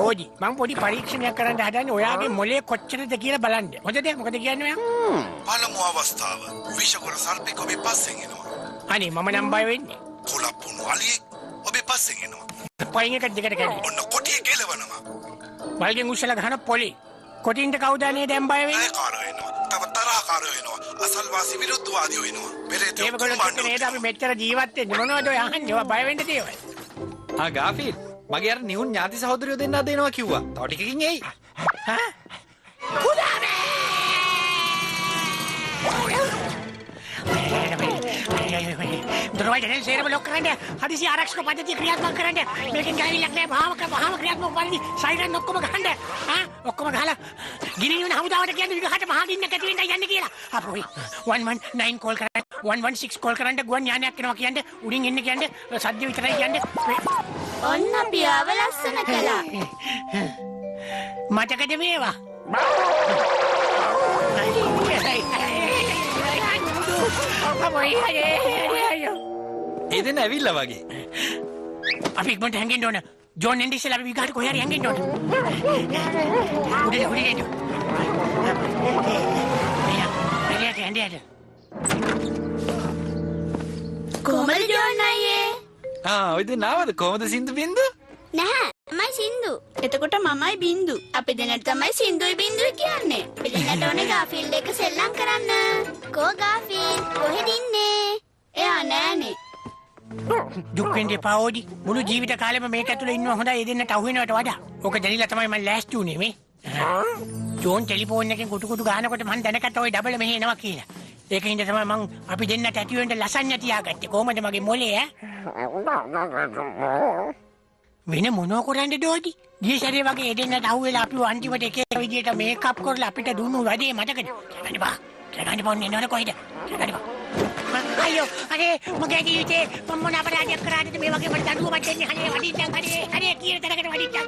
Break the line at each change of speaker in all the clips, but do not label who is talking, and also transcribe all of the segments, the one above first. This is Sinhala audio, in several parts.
ඕඩි මම පොඩි පරීක්ෂණයක් කරන්න හදන්නේ ඔයාගේ මොලේ කොච්චරද කියලා බලන්න. හොඳද? මොකද කියන්නේ ඔයා?
පළමු අවස්ථාව. විෂකොර සර්පෙක් ඔබේ පස්සෙන් එනවා.
අනේ මම නම් බය වෙන්නේ.
කොළප්පුණු අලියෙක් ඔබේ පස්සෙන් එනවා.
පයින් එක දිගට කැඩේ.
ඔන්න කොටිය කෙලවනවා.
බල්ගෙන් උස්සලා ගහන පොලේ. කොටින්ට කවුද අනේ දැන් බය වෙන්නේ?
නායකාරයෝ එනවා. තව තරහකාරයෝ එනවා. අසල්වාසී විරුද්ධවාදීෝ එනවා. පෙරේතයෝ
ඒගොල්ලෝ නේද අපි මෙච්චර ජීවත් වෙන්නේ මොනවද ඔය අහන්නේ? ඔයා බය වෙන්න දේවල්.
ගාෆිල් මගේ අර නිහුන් ඥාති සහෝදරයෝ දෙන්නා දෙනවා කිව්වා. තව ටිකකින් එයි.
හා? කුඩාමේ! දරවල් දෙන්න සේරම ලොක් කරන්න. හදිසි ආරක්ෂක පද්ධතිය ක්‍රියාත්මක කරන්න. මේකෙන් ගාවිලක් නෑ. වහාම ක්‍රියාත්මක කරන්න. සයිරන් ඔක්කොම ගහන්න. ඔක්කොම ගහලා ගිනියන හමුදාවට කියන්නේ විගහට මහා ගින්නක් ඇති වෙන්න යන්නේ කියලා. අපෝයි 119 කෝල් කරන්න. 116 කෝල් කරන්න ගුවන් යානයක් එනවා කියන්නේ. උඩින් එන්න කියන්නේ සද්ද විතරයි කියන්නේ.
ඔන්න පියාව ලස්සන කළා.
මතකද මේවා?
ඒ දෙන්න ඇවිල්ලා වගේ.
අපි ඉක්මනට හැංගෙන්න ඕන. ජෝන් එන්න ඉස්සෙල්ලා අපි විගහට කොහේ හරි හැංගෙන්න ඕන. උඩට. එළියට.
කොහමද ජෝන් අයියේ?
ඔය දෙන්න ආවද කොහමද සින්දු බින්දු?
නැහැ මමයි සින්දු. එතකොට මමයි බින්දු. අපි දෙන්නට තමයි සින්දුයි බින්දුයි කියන්නේ. පිළිගන්න ඕනේ ගාෆීල්ඩ් එක සෙල්ලම් කරන්න. කෝ ගාෆීල්ඩ් කොහෙද ඉන්නේ? එයා නෑනේ.
දුක් වෙන්න එපා ඕඩි. මුළු ජීවිත කාලෙම මේක ඇතුලේ ඉන්නවා හොඳයි. ඒ දෙන්නට අහු වෙනවට වඩා. ඕක දැනিলা තමයි මම ලෑස්ති උනේ මේ. ජෝන් ටෙලිෆෝන් එකෙන් කුටු ගහනකොට මම දැනගත්තා ඔය ඩබල් මෙහෙ එනවා කියලා. ඒකින්ද තමයි මං අපි දෙන්නට ඇති වෙන්න ලසන්‍ය තියාගත්තේ. කොහමද මගේ මොලේ ඈ? වෙන මොනෝ කරන්නේ ඩෝඩි? ගිය සැරේ වගේ දෙන්නට අහුවෙලා අපිව අන්තිමට එක එක විදියට මේකප් කරලා අපිට දුන්නු වැඩේ මතකද? ගන්න බා නේද කොහෙද? ගන්න බා. අයියෝ අනේ මගේ ජීවිතේ මම මොන අපරාධයක් කරාද මේ වගේ මට දඬුවමක් දෙන්නේ? අනේ වඩිච්චන් අනේ කියන තරකට වඩිච්චන්.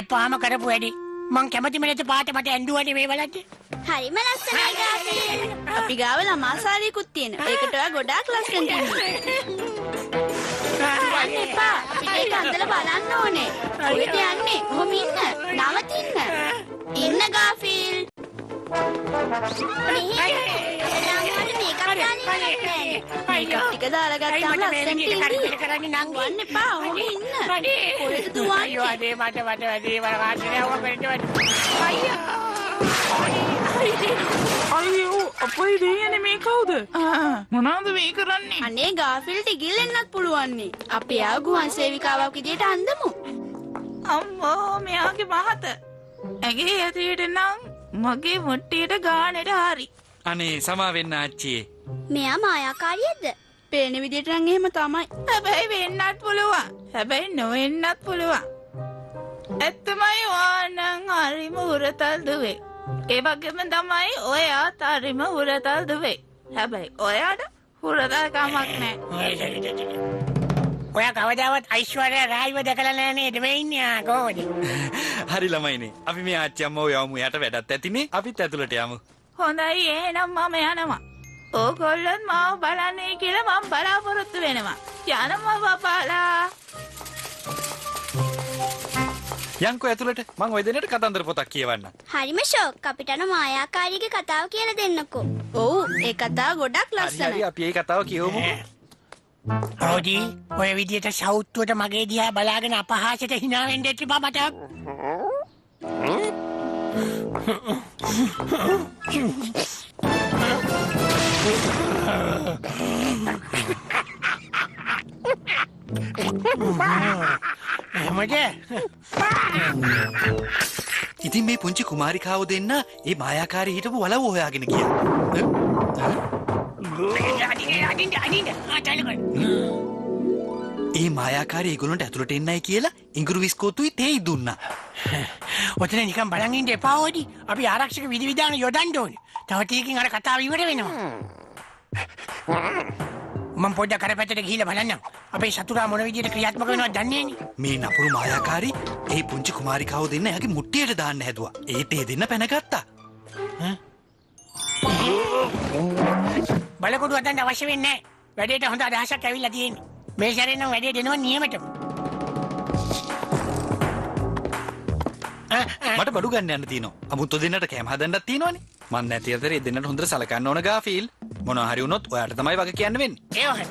එපාම කරපු වැඩි මං කැමති මලට පාට මට ඇඬුවනේ මේ බලද්දි.
හරිම ලස්සනයි ගාෆීල්ඩ්. අපි ගාව ළමාසාරියකුත් තියෙනවා. ඒකට ඔයා ගොඩාක් ලස්සනට ඉන්නේ. යන්න එපා. අපි ඒක අන්දලා බලන්න ඕනේ. කොහෙද යන්නේ? කොහොම ඉන්න? නවතින්න. ඉන්න ගාෆීල්ඩ්. ටික දාලා ගත්තාම ලස්සනට ඉන්න. යන්න එපා. ඔහොම ඉන්න. කොහෙද දුවන්නේ?
අයියෝ අනේ මට වැඩි වරවාසිනේ ඔබ වෙන්න.
අයියෝ අපේ දෙයනේ මේ කවුද? මොනවද මේ කරන්නේ?
අනේ ගාෆිල්ට ඉගිල්ලෙන්නත් පුළුවන් නේ. අපි ආ ගුවන් සේවිකාවක් විදියට අන්දමු.
අම්මෝ මෙයාගේ මහත. ඇගේ ඇතුලට නම් මගේ මුට්ටියට ගානෙට හරි.
අනේ සමා වෙන්න ආච්චියේ.
මෙයා මායාකාරියද? පේන විදියට නම් එහෙම තමයි.
හැබැයි වෙන්නත් පුළුවන්. හැබැයි නොවෙන්නත් පුළුවන්. ඇත්තමයි වානම් හරිම උරතල් දුවේ. ඒ වගේම තමයි ඔයාත් හරිම උරතල් දුවේ. හැබැයි ඔයාට උරතල් කමක් නැහැ.
ඔයා කවදාවත් ඓශ්වර්යා රායිව දැකලා නැහැ නේද මේ ඉන්නේ කොහොමද?
හරි ළමයිනේ. අපි මේ ආච්චි අම්මව යමු. යට වැඩක් ඇතිනේ. අපිත් ඇතුළට යමු.
හොඳයි එහෙනම් මම යනවා. ඕගොල්ලන් මාව බලන්නේ කියලා මම බලාපොරොත්තු වෙනවා. යනවා බබාලා.
යන්කෝ ඇතුළට මං ඔය දෙන්නට කතන්දර පොතක් කියවන්න.
හරිම ෂොක්. අපිට අන මායාකාරියගේ කතාව කියලා දෙන්නකෝ. ඔව් ඒ කතාව ගොඩක් ලස්සනයි.
හරි අපි ඒ කතාව කියවමු.
ඕඩි ඔය විදියට සෞත්තුවට මගේ දිහා බලාගෙන අපහාසයට hina වෙන්න ඇති බා මට.
ඉතින් මේ පුංචි කුමාරිකාව දෙන්න ඒ මායාකාරී හිටපු වලව හොයාගෙන ගියා. ඒ මායාකාරී ඒගොල්ලන්ට ඇතුළට එන්නයි කියලා ඉඟුරු විස්කෝතුයි තේයි දුන්නා.
ඔතන නිකන් බලන් ඉන්න එපා ඕඩි. අපි ආරක්ෂක විධිවිධාන යොදන්න ඕනේ. තව ටිකකින් අර කතාව ඉවර වෙනවා. මම පොඩ්ඩක් කරපැත්තට ගිහිල්ලා බලන්නම්. අපේ සතුරා මොන විදියට ක්‍රියාත්මක වෙනවද දන්නේ නෑනේ.
මේ නපුරු මායාකාරී ඒ පුංචි කුමාරිකාව දෙන්න එයාගේ මුට්ටියට දාන්න හැදුවා. ඒත් ඒ දෙන්න පැනගත්තා.
බලකොඩු හදන්න අවශ්‍ය වෙන්නේ නෑ. වැඩේට හොඳ අදහසක් ඇවිල්ලා තියෙන්නේ. මේ සැරේ නම් වැඩේ දෙනවා නියමෙටම.
මට බඩු ගන්න යන්න තියෙනවා. අමුතු දෙන්නට කැම හදන්නත් තියෙනවනේ. මන් නැති අතරේ දෙන්නට හොඳට සලකන්න ඕන ගාෆීල්. මොනවා හරි වුණොත් ඔයාට තමයි වග කියන්න වෙන්නේ.
ඒ වගේ.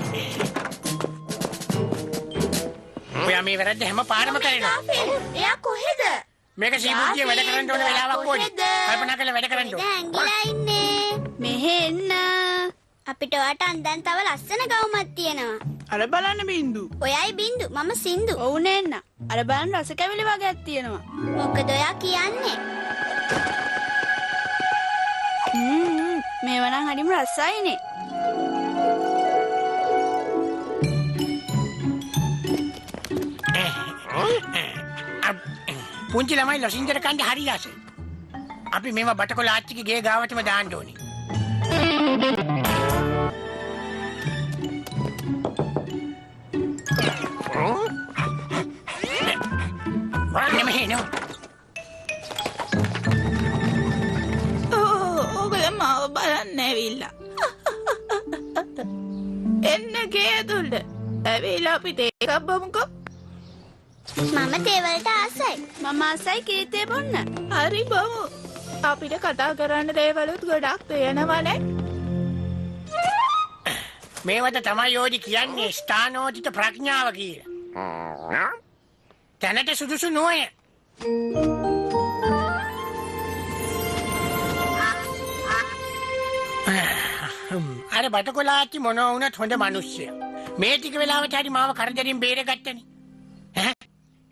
ඔයා මේ වැරද්ද හැම පාරම කරනවා.
එයා කොහෙද?
මේක සීබුද්ධිය වැඩ කරන්න ඕන වෙලාවක් ඕනේ. කල්පනා කරලා වැඩ කරන්න ඕනේ.
ඇංගිලා ඉන්නේ. මෙහෙ එන්න. අපිට ඔයාට අන්දන් තව ලස්සන ගවුමක් තියෙනවා.
අර බලන්න බින්දු.
ඔයයි බින්දු මම සින්දු.
ඔව් නේන්න. අර බලන්න රස කැවිලි වගේක් තියෙනවා.
මොකද ඔයා කියන්නේ?
මේවා නම් හරිම රසයිනේ.
පුංචි ළමයි ලොසින්ජර කන්න හරි ආසයි. අපි මේවා බටකොළ ආච්චිගේ ගේ ගාවටම දාන්න ඕනේ. වරන්නේ මෙහෙ
ඕගොල්ලෝ මාව බලන්න ඇවිල්ලා. එන්න ගේ ඇතුළට. ඇවිල්ලා අපි තේ එකක් බමුකෝ.
මම තේවලට ආසයි.
මම ආසයි කීතේ බොන්න. හරි බමු. අපිට කතා කරන්න දේවලුත් ගොඩක් තියෙනවනේ.
මේවට තමයි යෝජි කියන්නේ ස්ථානෝචිත ප්‍රඥාව කියලා. තැනට සුදුසු නොය. අර බටකොළ ආච්චි මොනවා වුණත් හොඳ මිනිස්සයා. මේ ටික වෙලාවට හරි මාව කරදරින් බේරගත්තනේ.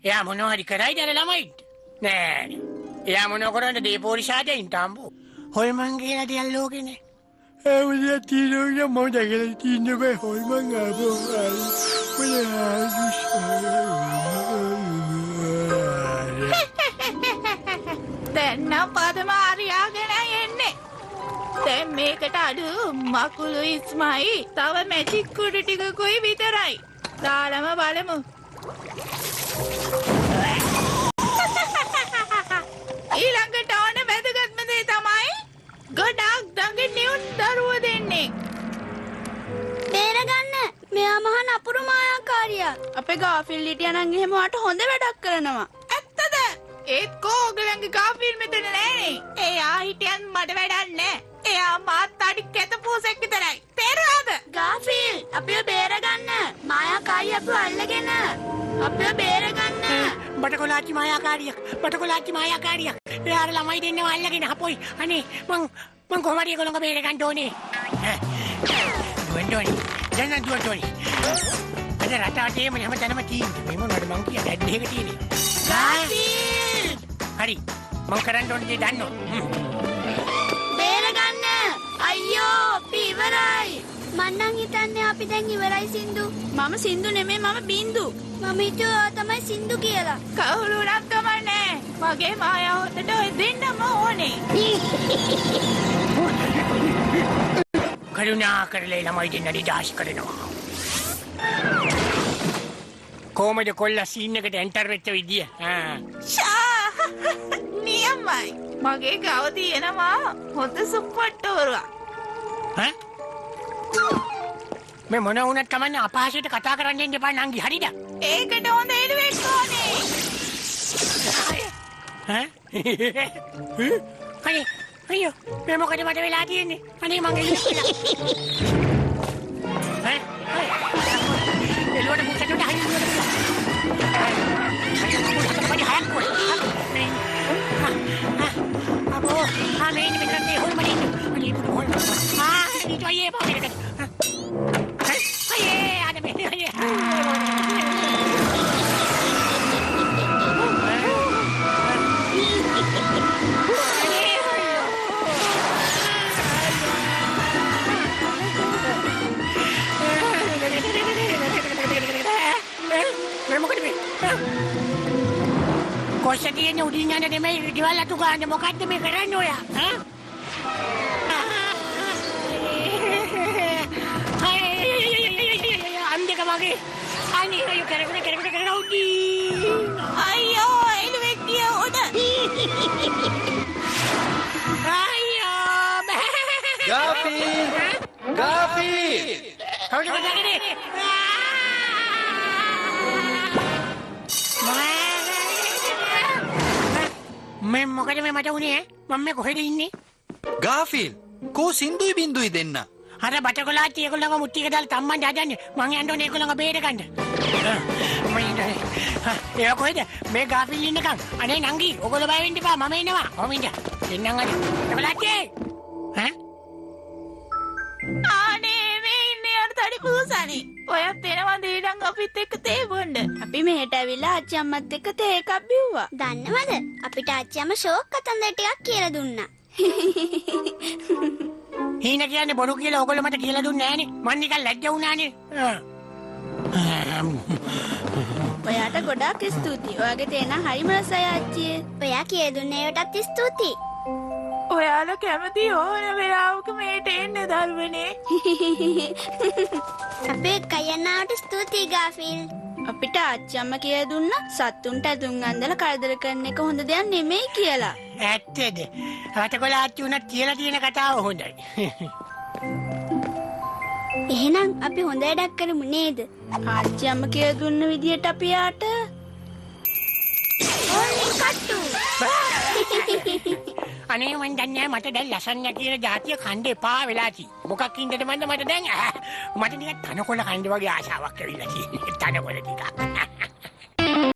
එයා මොනවා හරි කරයිද අර ළමයින්ට? නෑ. එයා මොනවා කරන්නේ දීපෝරිෂාදෙන්ට අම්බෝ. හොල්මන් කියලා දෙයක් ලෝකෙනේ. මුලිය තීරෝය මම දැකලා තින්නේ බෑ හොල්මන් ආවෝ.
දැන් නම් පදම ආරියාගෙන එන්නේ. දැන් මේකට අඩු මකුළු ඉස්මයි තව මැජික් කුඩු ටිකකුයි විතරයි. දාලම බලමු. ඊළඟට ඕන වැදගත්ම දේ තමයි ගොඩක් දඟ නිවුන් දරුවෝ දෙන්නේ.
බේරගන්න. මෙයා මහා නපුරු මායාකාරියක්.
අපේ ගාෆිල් හිටියා නම් එහෙම වට හොඳ වැඩක් කරනවා. ඇත්තද? ඒත් කෝගලන්ගේ ගාෆිල් මෙතන නෑනේ. එයා හිටියන් මට වැඩක් නෑ. එයා මාත් අඩි කැත පූසෙක් විතරයි. තේරුණාද?
ගාෆිල් අපිව බේරගන්න. මායාකාරිය අපිව අල්ලගෙන. අපිව බේරගන්න.
බටකොළ ආච්චි මායාකාරියක්. බටකොළ ආච්චි මායාකාරියක්. එයාර ළමයි දෙන්නව අල්ලගෙන හපොයි. අනේ මං කොහොම හරි ඒගොල්ලන්ව බේරගන්න ඕනේ. දුවන්න ඕනේ. දැන් දුවන්න ඕනේ. අද රටාටේම හැමතැනම තියෙන්නේ. මේ මොනවද මං කියන්නේ? ඇඩ් එකක තියෙන්නේ.
ගාෆිල්
හරි. මං කරන්න ඕනේ දේ දන්නෝ.
බේරගන්න. අයියෝ අපි ඉවරයි. මං නම් හිතන්නේ අපි දැන් ඉවරයි සින්දු.
මම සින්දු නෙමෙයි මම බින්දු.
මම හිතුවා තමයි සින්දු කියලා.
කවුරුණක් කමන්නේ. මගේ මායාවතට ඔය දෙන්නම ඕනේ.
කරුණා කරලා ළමයි දෙන්න නිදහස් කරනවා. කොහමද කොල්ලා සීන් එකට එන්ටර් වෙච්ච විදිය?
නියමයි. මගේ ගාව තියෙනවා හොඳ සුප්පට්ටෝරුවක්.
මේ මොන වුණත් කමන්නේ අපහාසයට කතා කරන්න දෙන්න එපා නංගි හරිද?
ඒකට හොඳ එළුවෙක් ඕනේ.
අනේ අයියෝ මේ මොකද මට වෙලා තියෙන්නේ? අනේ මං එළුවෙක් එළුවට මුත්තට හයිය අපෝ මේ නිකන් හොල්මනේ අනේ හොල් ඊට අයියේ පාවෙකට අයියේ අද මේ කොහෙද යන්නේ උඩින් යන්නේ නෙමෙයි ගෙවල් අතු ගන්න මොකද්ද මේ කරන්නේ ඔයා අන්දක මගේ අනේ අයියෝ කරගෙන උඩි
අයියෝ එළුවෙක් ගිය උඩ.
අයියෝ
ගාෆීල්
හොල්ට ගොඩගනේ. මේ මොකද මේ මට උනේ මම මේ කොහෙද ඉන්නේ?
ගාෆිල් කෝ සින්දුයි බින්දුයි දෙන්න.
අර බටකොලාච්චි ඒගොල්ලන්ව මුට්ටියක දාලා තම්මන්න හදන්නේ. මං යන්න ඕනේ ඒගොල්ලන්ව බේර ගන්න. මම ඉන්නේ. ඒ කොහෙද? මේ ගාෆිල් ඉන්නකම්. අනේ නංගි, ඔයගොල්ලෝ බය වෙන්න එපා. මම එනවා. කොහොම ඉන්න? එන්නම් අද. බටකොලාච්චි.
අනේ මේ ඉන්නේ අර තඩි පූසනේ. ඔයත් එනවා දීලං අපිත් එක්ක තේ බොන්න.
අපි මෙහෙට ඇවිල්ලා ආච්චි අම්මත් එක්ක තේ එකක් බිව්වා. දන්නවද? අපිට ආච්චි අම්ම ෂෝක් කතන්දර ටිකක් කියලා දුන්නා.
හීන කියන්නේ බොරු කියලා ඔයගොල්ලෝ මට කියලා දුන්නේ නෑනේ. මං නිකන් ලැජ්ජ වුණානේ.
ඔයාට ගොඩාක් ස්තුතියි. ඔයාගේ තේ නම් හරිම රසයි ආච්චියේ. ඔයා කිය දුන්නේ ඒකටත් ස්තුතියි.
ඔයාලා කැමති ඕන වෙලාවක මේට එන්න දල්වනේ.
අපේ කයනාවට ස්තුතියි ගාෆිල්. අපිට ආච්චි අම්ම කියලා දුන්නා සත්තුන්ට අඳුන් අඳලා කරදර කරන එක හොඳ දෙයක් නෙමෙයි කියලා.
ඇත්තද? බටකොලාච්චි උනත් කියලා තියෙන කතාව හොඳයි.
එහෙනම් අපි හොඳ වැඩක් කරමු නේද? ආච්චි අම්ම කියලා දුන්න විදියට අපි යාට ඕලි කට්ටු.
අනේ මං දන්නේ මට දැන් ලසන්න කියන જાතිය කන්න එපා වෙලා තියෙයි. මොකක් ඉන්නද මන්ද මට දැන් මට නිකන් තනකොළ කන්න වගේ ආශාවක් ඇවිල්ලා තියෙනවා. තනකොළ ටිකක්.